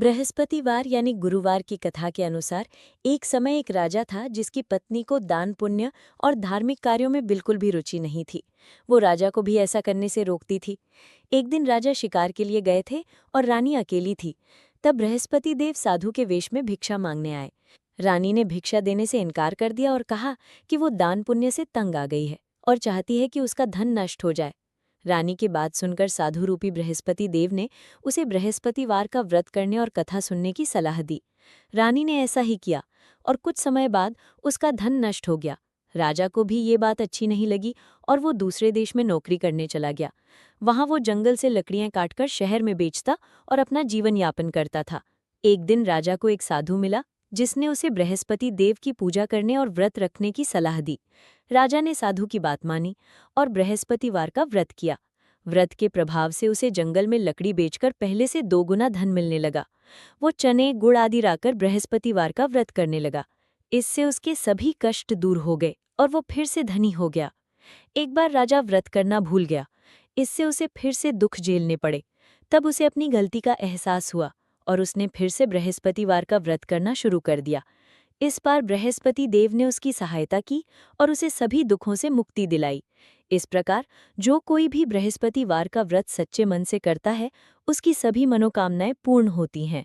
बृहस्पतिवार यानी गुरुवार की कथा के अनुसार एक समय एक राजा था जिसकी पत्नी को दान पुण्य और धार्मिक कार्यों में बिल्कुल भी रुचि नहीं थी। वो राजा को भी ऐसा करने से रोकती थी। एक दिन राजा शिकार के लिए गए थे और रानी अकेली थी। तब बृहस्पति देव साधु के वेश में भिक्षा मांगने आए। रानी ने भिक्षा देने से इनकार कर दिया और कहा कि वो दान पुण्य से तंग आ गई है और चाहती है कि उसका धन नष्ट हो जाए। रानी की बात सुनकर साधु रूपी बृहस्पति देव ने उसे बृहस्पतिवार का व्रत करने और कथा सुनने की सलाह दी। रानी ने ऐसा ही किया और कुछ समय बाद उसका धन नष्ट हो गया। राजा को भी ये बात अच्छी नहीं लगी और वो दूसरे देश में नौकरी करने चला गया। वहां वो जंगल से लकड़ियां काटकर शहर में बेचता और अपना जीवन यापन करता था। एक दिन राजा को एक साधु मिला जिसने उसे बृहस्पति देव की पूजा करने और व्रत रखने की सलाह दी। राजा ने साधु की बात मानी और बृहस्पतिवार का व्रत किया। व्रत के प्रभाव से उसे जंगल में लकड़ी बेचकर पहले से 2 गुना धन मिलने लगा। वो चने गुड़ आदि लाकर बृहस्पतिवार का व्रत करने लगा। इससे उसके सभी कष्ट दूर हो गए और वो फिर से धनी हो गया। एक बार राजा व्रत करना भूल गया। इससे उसे फिर से दुख झेलने पड़े। तब उसे अपनी गलती का एहसास हुआ और उसने फिर से बृहस्पतिवार का व्रत करना शुरू कर दिया। इस बार बृहस्पति देव ने उसकी सहायता की और उसे सभी दुखों से मुक्ति दिलाई। इस प्रकार जो कोई भी बृहस्पतिवार का व्रत सच्चे मन से करता है, उसकी सभी मनोकामनाएं पूर्ण होती हैं।